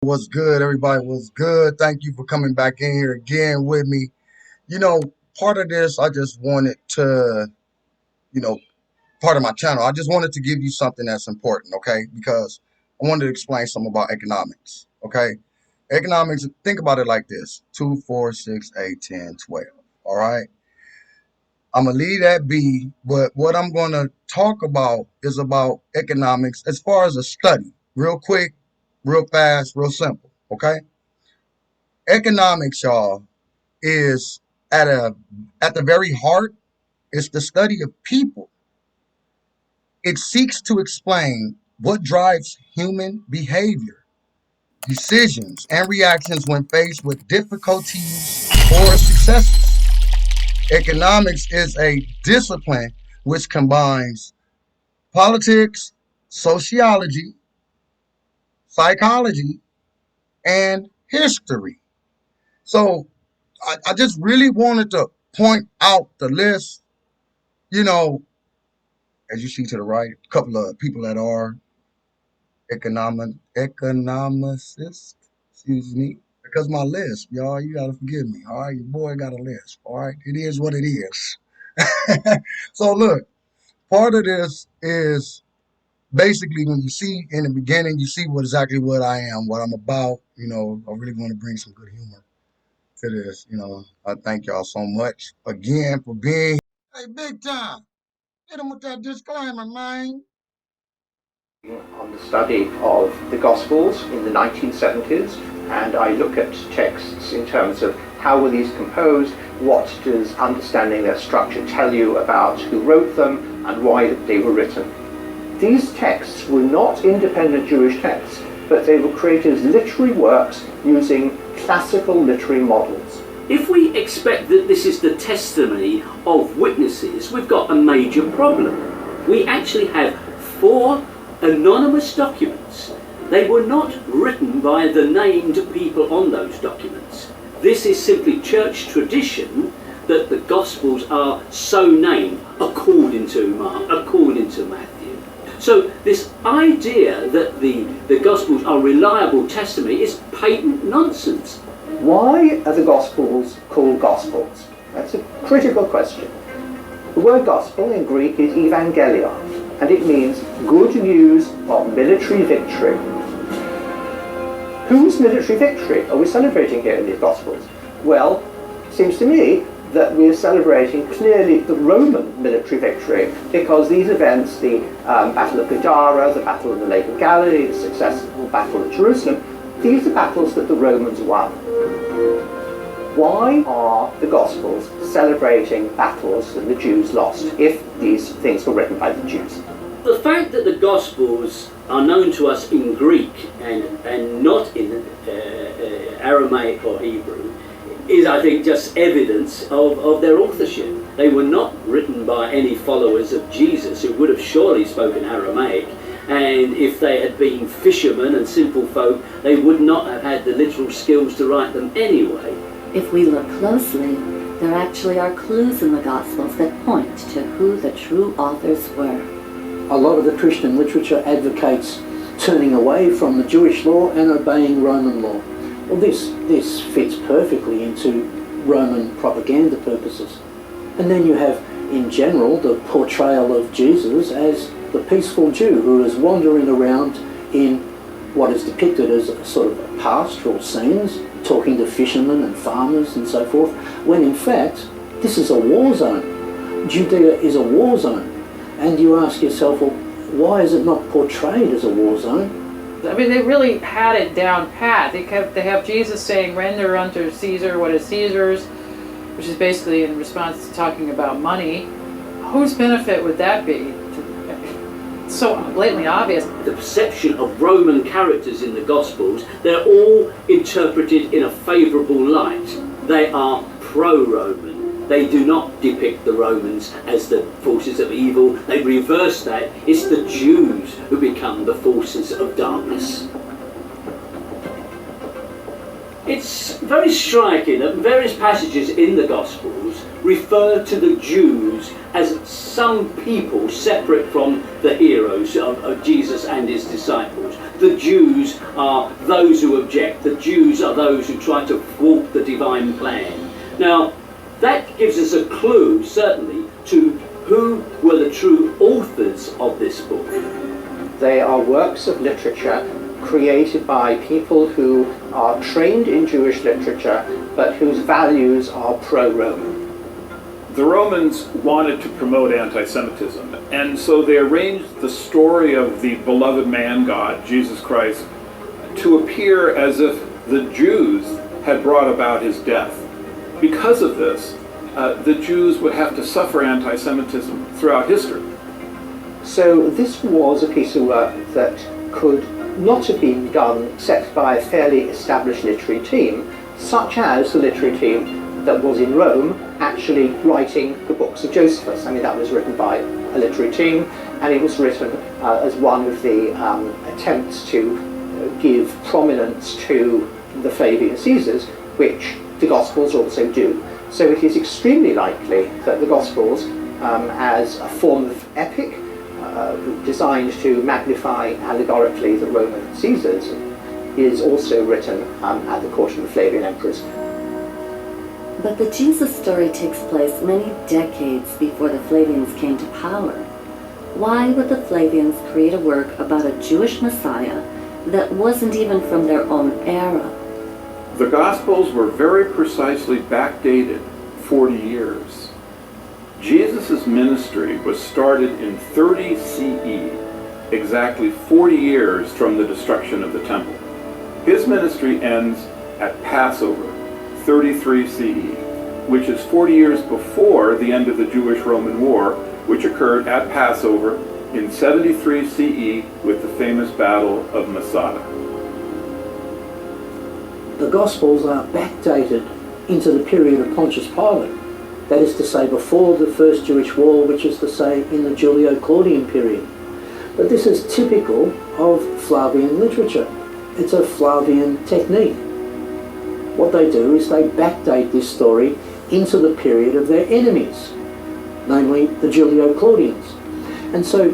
What's good, everybody? What's good? Thank you for coming back in here again with me. You know, part of this, I just wanted to, you know, part of my channel, I just wanted to give you something that's important, okay? Because I wanted to explain something about economics, okay? Economics, think about it like this: 2, 4, 6, 8, 10, 12. All right? I'm going to leave that be, but what I'm going to talk about is about economics as far as a study, real quick, real fast, real simple, okay? Economics, y'all, is at a at the very heart, it's the study of people. It seeks to explain what drives human behavior, decisions, and reactions when faced with difficulties or successes. Economics is a discipline which combines politics, sociology, psychology, and history. So I just really wanted to point out the list. You know, as you see to the right, a couple of people that are economicists, excuse me, because my list, y'all, you gotta forgive me. All right, your boy got a list. All right, it is what it is. So look, part of this is basically when you see in the beginning, you see what I am, what I'm about. I really want to bring some good humor to this. I thank y'all so much again for being. Hey, big time. Hit him with that disclaimer, man. On the study of the Gospels in the 1970s, and I look at texts in terms of how were these composed, what does understanding their structure tell you about who wrote them and why they were written. These texts were not independent Jewish texts, but they were created as literary works using classical literary models. If we expect that this is the testimony of witnesses, we've got a major problem. We actually have 4 anonymous documents. They were not written by the named people on those documents. This is simply church tradition that the Gospels are so named according to Mark, according to Matthew. So this idea that the Gospels are reliable testimony is patent nonsense. Why are the Gospels called Gospels? That's a critical question. The word Gospel in Greek is evangelion, and it means good news of military victory. Whose military victory are we celebrating here in these Gospels? Well, it seems to me that we are celebrating clearly the Roman military victory, because these events, the Battle of Gadara, the Battle of the Lake of Galilee, the successful Battle of Jerusalem, these are battles that the Romans won. Why are the Gospels celebrating battles that the Jews lost if these things were written by the Jews? The fact that the Gospels are known to us in Greek and not in Aramaic or Hebrew is, I think, just evidence of their authorship. They were not written by any followers of Jesus who would have surely spoken Aramaic, and if they had been fishermen and simple folk, they would not have had the literal skills to write them anyway. If we look closely, there actually are clues in the Gospels that point to who the true authors were. A lot of the Christian literature advocates turning away from the Jewish law and obeying Roman law. Well, this fits perfectly into Roman propaganda purposes. And then you have, in general, the portrayal of Jesus as the peaceful Jew who is wandering around in what is depicted as a sort of pastoral scenes, talking to fishermen and farmers and so forth, when in fact this is a war zone. Judea is a war zone. And you ask yourself, well, why is it not portrayed as a war zone? I mean, they really had it down pat. They have Jesus saying, render unto Caesar what is Caesar's, which is basically in response to talking about money. Whose benefit would that be? It's so blatantly obvious. The perception of Roman characters in the Gospels, they're all interpreted in a favourable light. They are pro-Roman. They do not depict the Romans as the forces of evil. They reverse that. It's the Jews who become the forces of darkness. It's very striking that various passages in the Gospels refer to the Jews as some people separate from the heroes of Jesus and his disciples. the Jews are those who object, the Jews are those who try to thwart the divine plan. Now, that gives us a clue, certainly, to who were the true authors of this book. They are works of literature created by people who are trained in Jewish literature, but whose values are pro-Roman. The Romans wanted to promote anti-Semitism, and so they arranged the story of the beloved man God, Jesus Christ, to appear as if the Jews had brought about his death. Because of this, the Jews would have to suffer anti-Semitism throughout history. So this was a piece of work that could not have been done except by a fairly established literary team, such as the literary team that was in Rome actually writing the books of Josephus. I mean, that was written by a literary team, and it was written as one of the attempts to give prominence to the Flavian Caesars, which the Gospels also do. So it is extremely likely that the Gospels, as a form of epic, designed to magnify allegorically the Roman Caesars, is also written at the court of the Flavian emperors. But the Jesus story takes place many decades before the Flavians came to power. Why would the Flavians create a work about a Jewish Messiah that wasn't even from their own era? The Gospels were very precisely backdated 40 years. Jesus' ministry was started in 30 CE, exactly 40 years from the destruction of the temple. His ministry ends at Passover, 33 CE, which is 40 years before the end of the Jewish-Roman War, which occurred at Passover in 73 CE with the famous Battle of Masada. The Gospels are backdated into the period of Pontius Pilate, that is to say before the First Jewish War, which is to say in the Julio-Claudian period. But this is typical of Flavian literature. It's a Flavian technique. What they do is they backdate this story into the period of their enemies, namely the Julio-Claudians. And so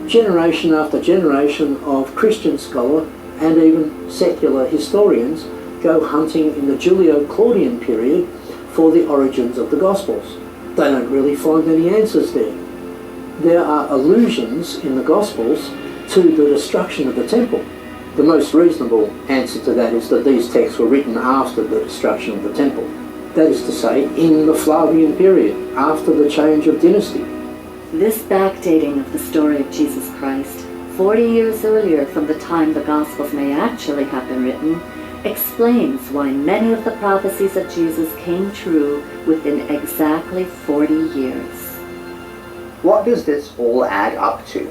generation after generation of Christian scholar and even secular historians go hunting in the Julio-Claudian period for the origins of the Gospels. They don't really find any answers there. There are allusions in the Gospels to the destruction of the temple. The most reasonable answer to that is that these texts were written after the destruction of the temple. That is to say, in the Flavian period, after the change of dynasty. This backdating of the story of Jesus Christ, 40 years earlier from the time the Gospels may actually have been written, explains why many of the prophecies of Jesus came true within exactly 40 years. What does this all add up to?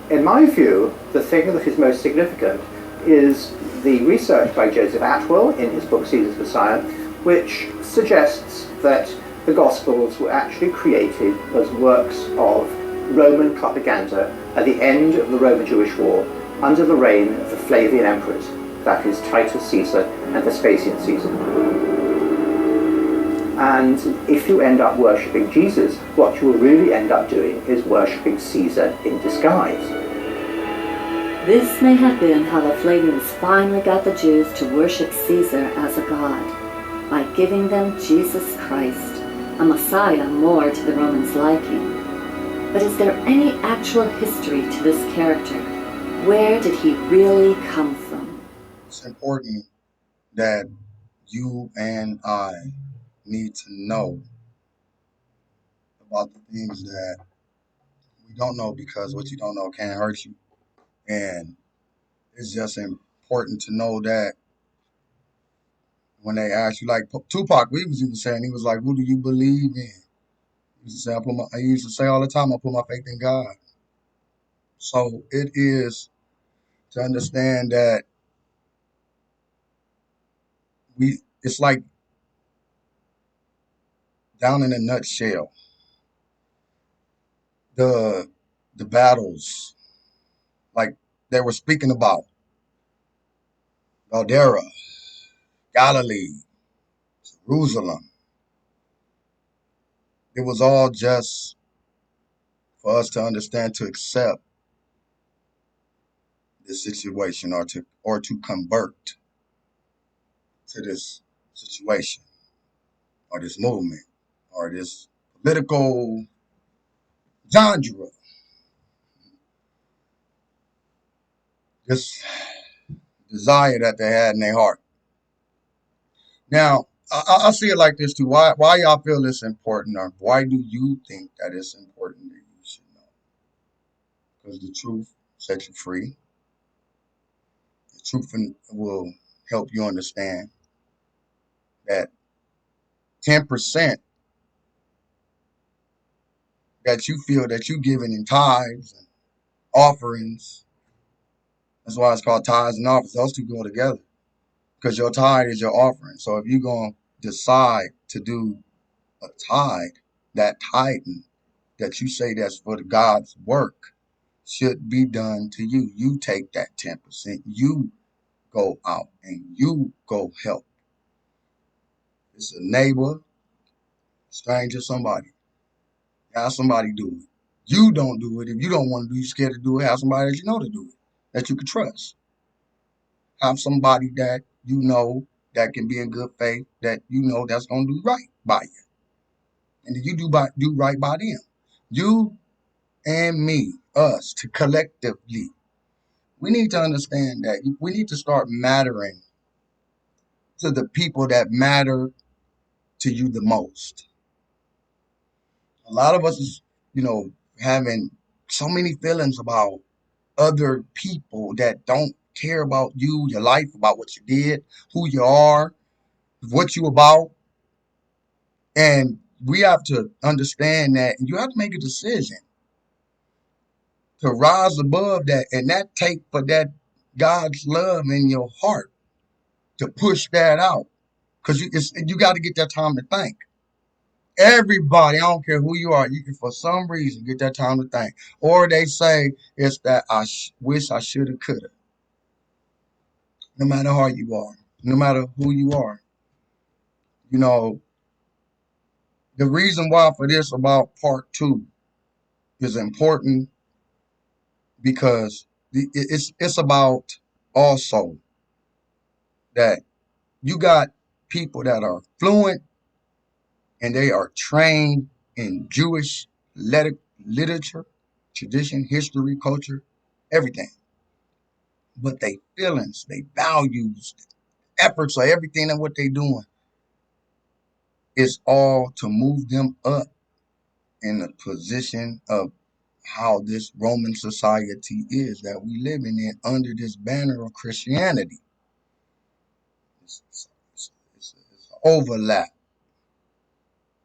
In my view, the thing that is most significant is the research by Joseph Atwell in his book Caesar's Messiah, which suggests that the Gospels were actually created as works of Roman propaganda at the end of the Roman-Jewish War under the reign of the Flavian emperors, that is Titus Caesar and Vespasian Caesar. And if you end up worshipping Jesus, what you will really end up doing is worshipping Caesar in disguise. This may have been how the Flavians finally got the Jews to worship Caesar as a god, by giving them Jesus Christ, a Messiah more to the Romans' liking. But is there any actual history to this character? Where did he really come from? It's important that you and I need to know about the things that we don't know, because what you don't know can't hurt you. And it's just important to know that when they ask you, like Tupac, we was even saying, he was like, "Who do you believe in?" He used to say, he used to say all the time, "I put my faith in God." So it is to understand that it's like, down in a nutshell, the the battles, like they were speaking about, Galdera, Galilee, Jerusalem. It was all just for us to understand, to accept this situation or to convert to this situation or this movement or this political genre, this desire that they had in their heart. Now, I see it like this too. Why y'all feel it's important, or why do you think that it's important that you should know? Because the truth sets you free. The truth will help you understand that 10% that you feel that you giving in tithes and offerings. That's why it's called tithes and offerings. Those two go together because your tithe is your offering. So if you're going to decide to do a tithe, that tithing that you say that's for God's work should be done to you. You take that 10%. You go out and you go help. It's a neighbor, stranger, somebody. Have somebody do it. You don't do it. If you don't want to do it, you're scared to do it, have somebody that you know to do it, that you can trust. Have somebody that you know that can be in good faith, that you know that's going to do right by you. And you do right by them. You and me, us, to collectively. We need to understand that we need to start mattering to the people that matter to you the most. A lot of us is, having so many feelings about other people that don't care about you, your life, about what you did, who you are, what you about. And we have to understand that you have to make a decision to rise above that, and that take for that God's love in your heart to push that out. Because you got to get that time to think. Everybody, I don't care who you are, you can for some reason get that time to think. Or they say it's that I wish I should have, could have. No matter how you are, no matter who you are. You know, the reason why for this about part two is important because it's about also that you got people that are fluent and they are trained in Jewish literature, tradition, history, culture, everything. But they feelings, they values, efforts, or everything and what they doing is all to move them up in a position of how this Roman society is that we living in under this banner of Christianity. It's overlap.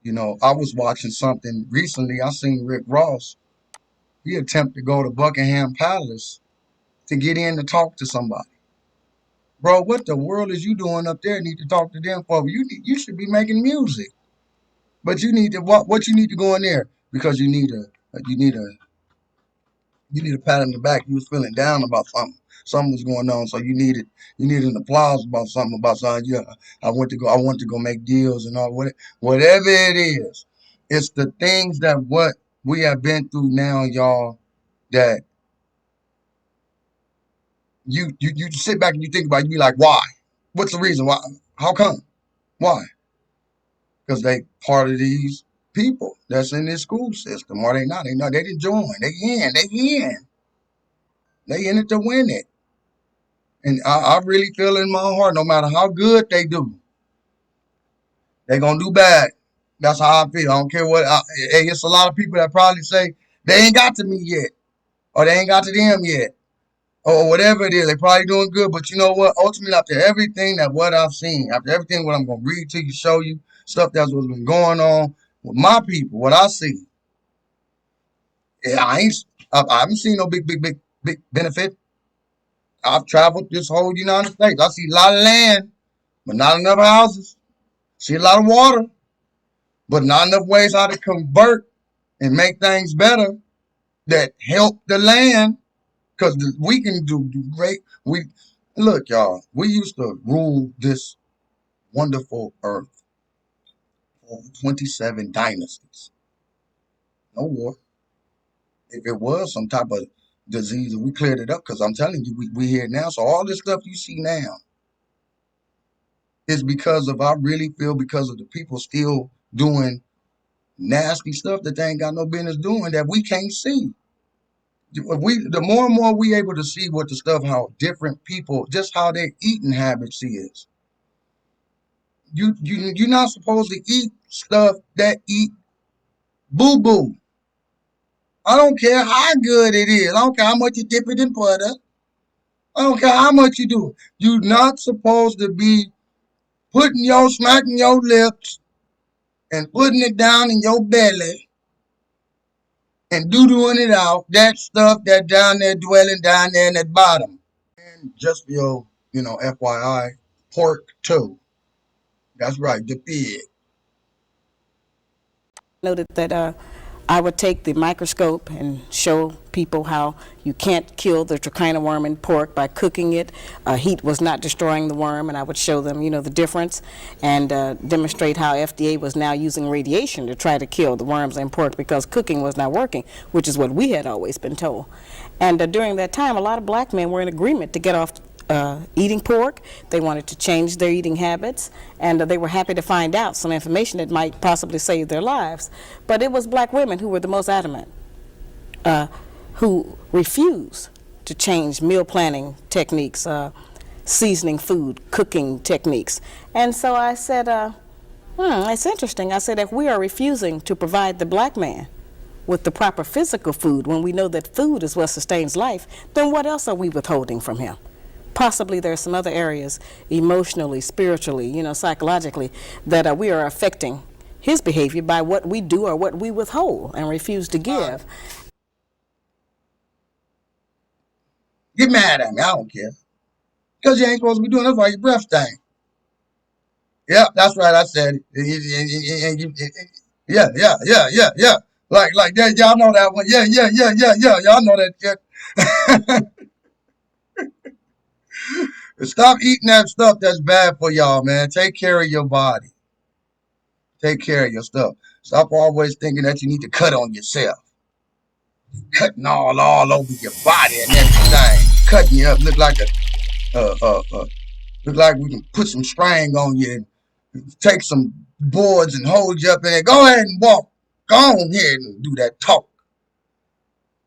I was watching something recently. I seen Rick Ross. He attempted to go to Buckingham Palace to get in to talk to somebody. Bro, what the world is you doing up there? Need to talk to them for? You should be making music, but you need to what you need to go in there because you need a pat on the back. You was feeling down about something. Something was going on, so you needed an applause about something about something. Yeah, I want to go make deals and all whatever it is. It's the things that what we have been through now, y'all. That you sit back and you think about it, you be like, why? What's the reason? Why? How come? Why? Because they part of these people that's in this school system, or they not. They not. They didn't join. They in. They in. They in it to win it. And I really feel in my heart, no matter how good they do, they gonna do bad. That's how I feel. I don't care what. Hey, it's a lot of people that probably say they ain't got to me yet, or they ain't got to them yet, or whatever it is. They probably doing good, but you know what? Ultimately, after everything that what I've seen, after everything what I'm gonna read to you, show you stuff that's what's been going on with my people, what I see, yeah, I haven't seen no big benefit. I've traveled this whole United States. I see a lot of land, but not enough houses. See a lot of water, but not enough ways how to convert and make things better that help the land. Because we can do great. Look, y'all. We used to rule this wonderful earth for 27 dynasties. No war. If it was some type of disease, and we cleared it up because I'm telling you, we here now. So all this stuff you see now is because of, I really feel, because of the people still doing nasty stuff that they ain't got no business doing that we can't see. The more and more we able to see what the stuff, how different people, just how their eating habits is. You're not supposed to eat stuff that eat boo boo. I don't care how good it is. I don't care how much you dip it in butter. I don't care how much you do it. You're not supposed to be smacking your lips and putting it down in your belly and doo-dooing it out. That stuff that down there dwelling down there in that bottom. And just for your, FYI, pork too. That's right, the pig. Noted that I would take the microscope and show people how you can't kill the trichina worm in pork by cooking it. Heat was not destroying the worm, and I would show them, the difference, and demonstrate how FDA was now using radiation to try to kill the worms in pork because cooking was not working, which is what we had always been told. And during that time, a lot of black men were in agreement to get off eating pork. They wanted to change their eating habits, and they were happy to find out some information that might possibly save their lives. But it was black women who were the most adamant, who refused to change meal planning techniques, seasoning food, cooking techniques. And so I said, it's interesting. I said, if we are refusing to provide the black man with the proper physical food when we know that food is what sustains life, then what else are we withholding from him? Possibly there are some other areas, emotionally, spiritually, psychologically, that we are affecting his behavior by what we do or what we withhold and refuse to give. Get mad at me, I don't care. Because you ain't supposed to be doing that while your breath stank. Yeah, that's right, I said it. Yeah. Like that, y'all know that one. Yeah. Y'all know that shit. Stop eating that stuff that's bad for y'all, man. Take care of your body. Take care of your stuff. Stop always thinking that you need to cut on yourself. Cutting all over your body and everything. Cutting you up. Look like we can put some string on you and take some boards and hold you up in there. Go ahead and walk. Go on here and do that talk.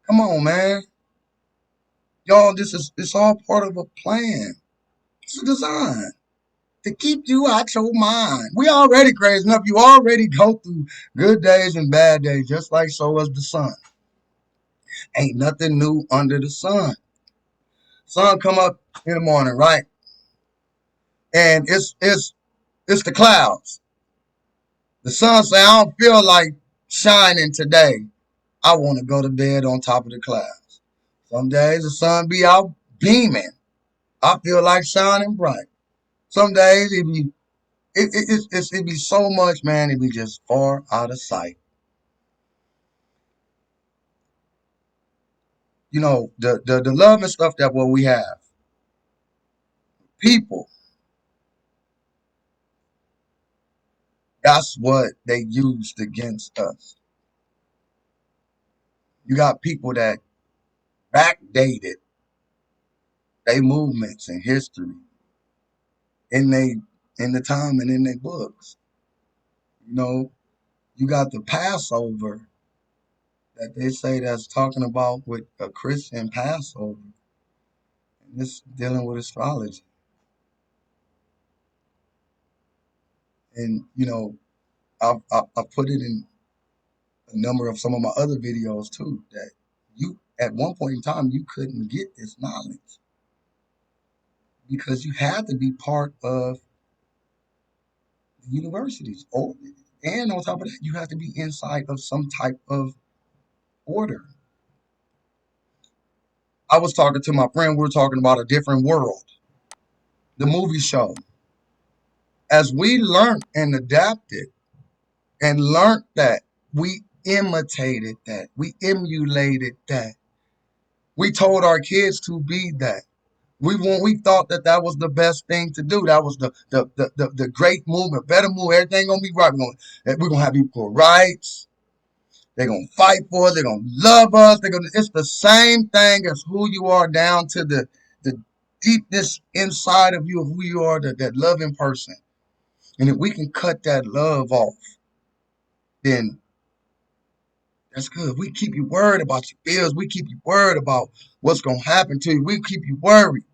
Come on, man. Y'all, it's all part of a plan. It's a design to keep you out your mind. We already crazy enough. You already go through good days and bad days, just like so as the sun. Ain't nothing new under the sun. Sun come up in the morning, right? And it's the clouds. The sun say, I don't feel like shining today. I want to go to bed on top of the clouds. Some days the sun be out beaming. I feel like shining bright. Some days it be so much, man. It be just far out of sight. The love and stuff that what we have. People. That's what they used against us. You got people that backdated they movements in history in the time and in their books. You got the Passover that they say that's talking about with a Christian Passover. And this dealing with astrology. And I put it in a number of some of my other videos too, that you at one point in time you couldn't get this knowledge because you had to be part of the universities. And on top of that, you have to be inside of some type of order. I was talking to my friend, we were talking about A Different World, the movie show. As we learned and adapted and learned that, we imitated that, we emulated that. We told our kids to be that. We thought that was the best thing to do. That was the great movement, better move. Everything gonna be right. We're gonna have equal rights. They're going to fight for us. They're going to love us. It's the same thing as who you are down to the deepness inside of you of who you are, that loving person. And if we can cut that love off, then that's good. We keep you worried about your bills. We keep you worried about what's going to happen to you. We keep you worried.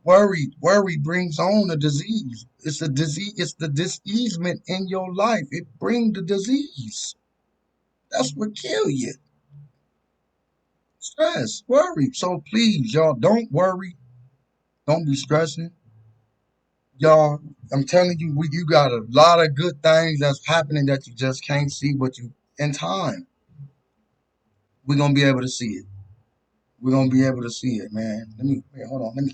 Worry brings on a disease. It's a disease. It's the diseasement in your life. It brings the disease. That's what kill you. Stress, worry. So please, y'all, don't worry. Don't be stressing. Y'all, I'm telling you, you got a lot of good things that's happening that you just can't see, but in time, we're going to be able to see it. We're going to be able to see it, man. Hold on.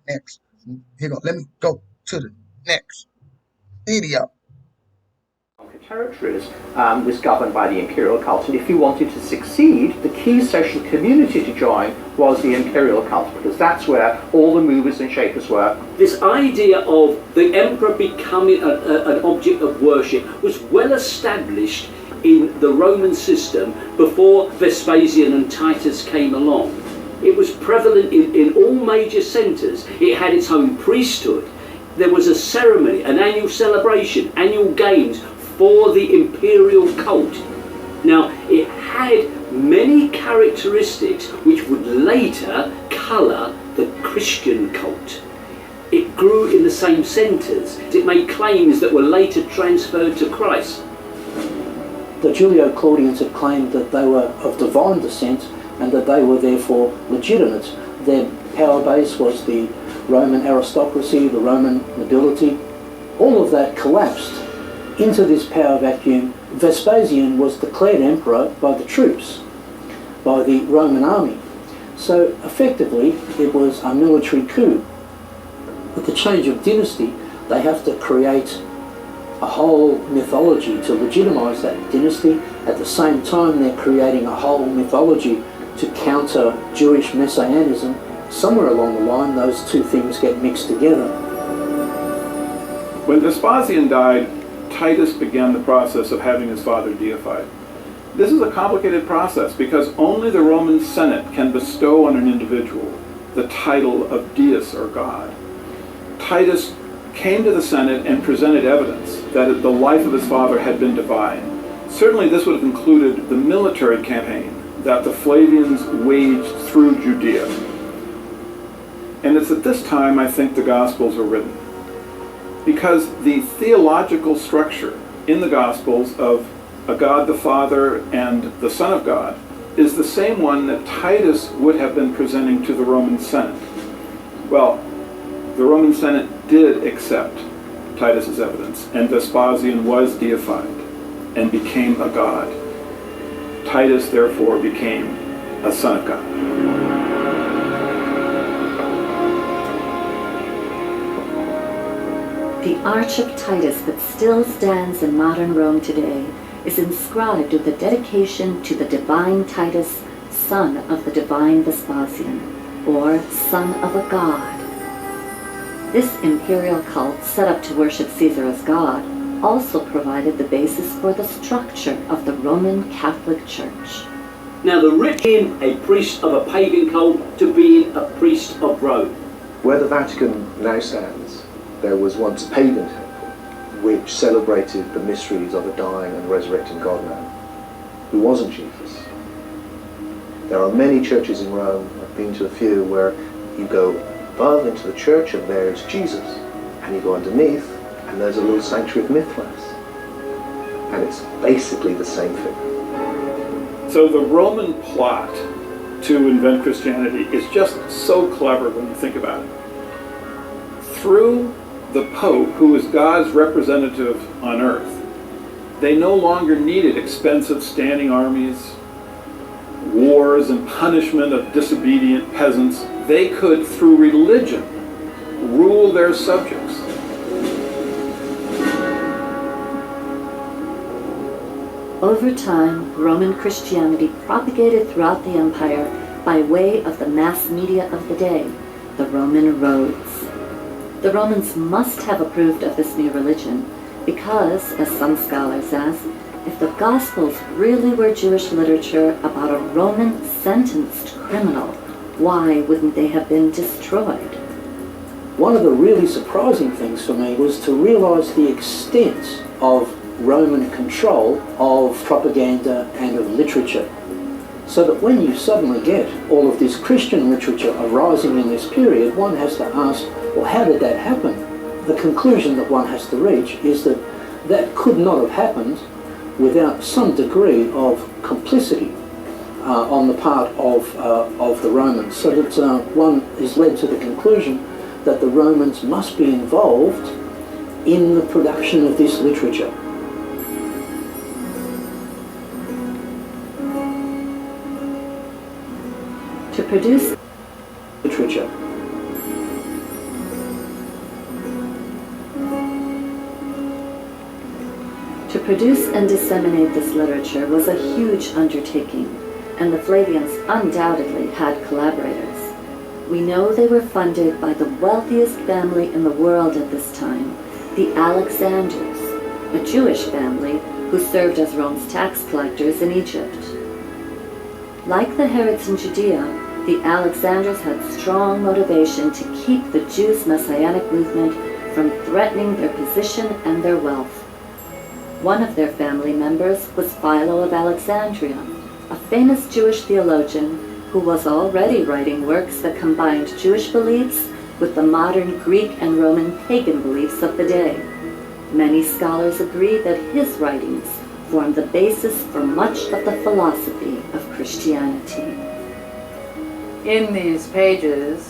Next. Here go. Let me go to the next video. Territories was governed by the imperial cult, and if you wanted to succeed, the key social community to join was the imperial cult, because that's where all the movers and shakers were. This idea of the emperor becoming an object of worship was well established in the Roman system before Vespasian and Titus came along. It was prevalent in all major centres. It had its own priesthood. There was a ceremony, an annual celebration, annual games for the imperial cult. Now, it had many characteristics which would later colour the Christian cult. It grew in the same centres. It made claims that were later transferred to Christ. The Julio-Claudians had claimed that they were of divine descent and that they were therefore legitimate. Their power base was the Roman aristocracy, the Roman nobility. All of that collapsed into this power vacuum. Vespasian was declared emperor by the troops, by the Roman army. So effectively it was a military coup. With the change of dynasty, they have to create a whole mythology to legitimise that dynasty. At the same time, they're creating a whole mythology to counter Jewish messianism. Somewhere along the line, those two things get mixed together. When Vespasian died, Titus began the process of having his father deified. This is a complicated process because only the Roman Senate can bestow on an individual the title of deus or god. Titus came to the Senate and presented evidence that the life of his father had been divine. Certainly this would have included the military campaign that the Flavians waged through Judea. And it's at this time I think the Gospels were written, because the theological structure in the Gospels of a God the Father and the Son of God is the same one that Titus would have been presenting to the Roman Senate. Well, the Roman Senate did accept Titus's evidence, and Vespasian was deified and became a god. Titus therefore became a son of God. The Arch of Titus that still stands in modern Rome today is inscribed with the dedication to the divine Titus, son of the divine Vespasian, or son of a god. This imperial cult, set up to worship Caesar as god, also provided the basis for the structure of the Roman Catholic Church. Now, the rich in a priest of a pagan cult to being a priest of Rome. Where the Vatican now stands, there was once a pagan temple which celebrated the mysteries of a dying and resurrecting God-man who wasn't Jesus. There are many churches in Rome, I've been to a few, where you go above into the church and there's Jesus, and you go underneath and there's a little sanctuary of Mithras, and it's basically the same thing. So the Roman plot to invent Christianity is just so clever when you think about it. Through the Pope, who is God's representative on earth, they no longer needed expensive standing armies, wars, and punishment of disobedient peasants. They could, through religion, rule their subjects. Over time, Roman Christianity propagated throughout the empire by way of the mass media of the day, the Roman roads. The Romans must have approved of this new religion, Because, as some scholars ask, if the Gospels really were Jewish literature about a Roman sentenced criminal, why wouldn't they have been destroyed? One of the really surprising things for me was to realise the extent of Roman control of propaganda and of literature. So that when you suddenly get all of this Christian literature arising in this period, one has to ask, well, how did that happen? The conclusion that one has to reach is that that could not have happened without some degree of complicity on the part of the Romans. So that one is led to the conclusion that the Romans must be involved in the production of this literature. To produce literature. To produce and disseminate this literature was a huge undertaking, and the Flavians undoubtedly had collaborators. We know they were funded by the wealthiest family in the world at this time, the Alexanders, a Jewish family who served as Rome's tax collectors in Egypt. Like the Herods in Judea, the Alexanders had strong motivation to keep the Jews' messianic movement from threatening their position and their wealth. One of their family members was Philo of Alexandria, a famous Jewish theologian who was already writing works that combined Jewish beliefs with the modern Greek and Roman pagan beliefs of the day. Many scholars agree that his writings formed the basis for much of the philosophy of Christianity. In these pages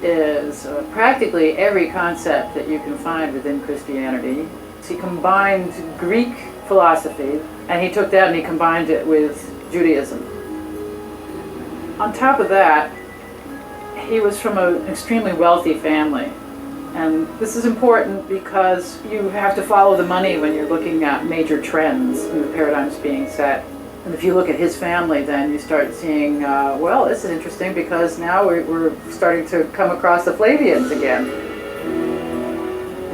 is practically every concept that you can find within Christianity. He combined Greek philosophy, and he took that and he combined it with Judaism. On top of that, he was from an extremely wealthy family. And this is important because you have to follow the money when you're looking at major trends, new paradigms being set. And if you look at his family, then you start seeing, well, this is interesting because now we're starting to come across the Flavians again.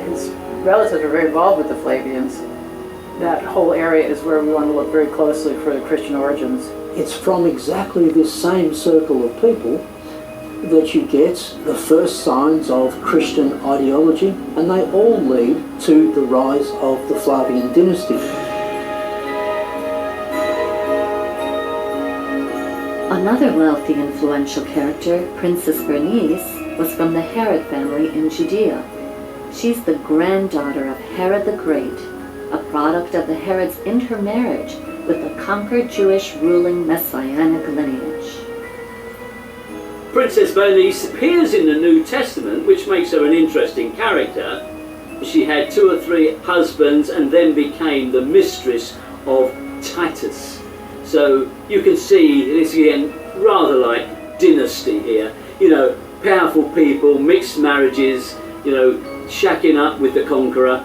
His relatives are very involved with the Flavians. That whole area is where we want to look very closely for the Christian origins. It's from exactly this same circle of people that you get the first signs of Christian ideology, and they all lead to the rise of the Flavian dynasty. Another wealthy, influential character, Princess Bernice, was from the Herod family in Judea. She's the granddaughter of Herod the Great, a product of the Herod's intermarriage with the conquered Jewish ruling Messianic lineage. Princess Bernice appears in the New Testament, which makes her an interesting character. She had 2 or 3 husbands and then became the mistress of Titus. So you can see this again, rather like dynasty here. You know, powerful people, mixed marriages, you know, shacking up with the conqueror.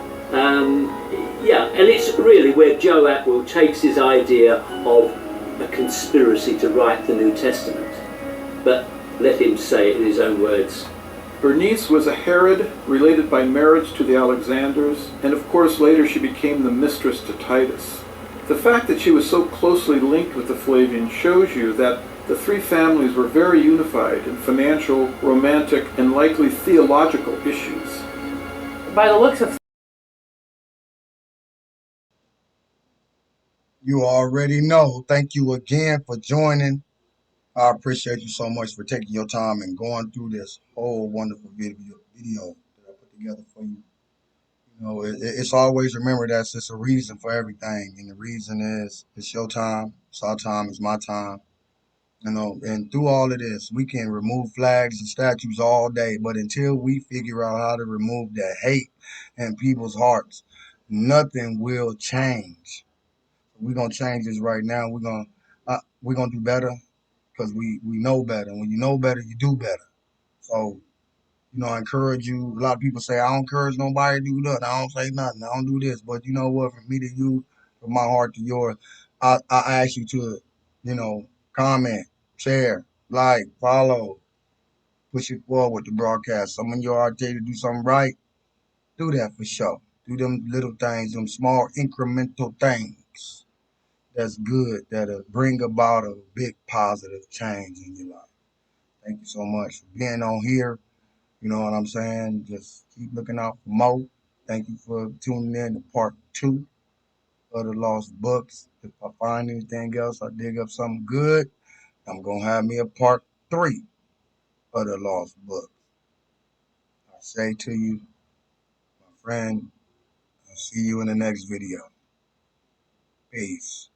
Yeah, and it's really where Joe Atwill takes his idea of a conspiracy to write the New Testament. But let him say it in his own words. Bernice was a Herod related by marriage to the Alexanders, and of course later she became the mistress to Titus. The fact that she was so closely linked with the Flavians shows you that the 3 families were very unified in financial, romantic, and likely theological issues. By the looks of You already know. Thank you again for joining. I appreciate you so much for taking your time and going through this whole wonderful video that I put together for you. You know, it's always remember that it's a reason for everything, and the reason is it's your time, it's our time, it's my time. You know, and through all of this, we can remove flags and statues all day, but until we figure out how to remove the hate in people's hearts, nothing will change. We're gonna change this right now. We're gonna do better because we know better. When you know better, you do better. So you know, I encourage you. A lot of people say I don't encourage nobody to do nothing. I don't say nothing. I don't do this. But you know what? From me to you, from my heart to yours, I ask you to, you know, comment, share, like, follow, push it forward with the broadcast. Someone you are to do something right, do that for sure. Do them little things, them small incremental things. That's good. That'll bring about a big positive change in your life. Thank you so much for being on here. You know what I'm saying? Just keep looking out for more. Thank you for tuning in to part 2 of the Lost Books. If I find anything else, I dig up something good, I'm going to have me a part 3 of the Lost Books. I say to you, my friend, I'll see you in the next video. Peace.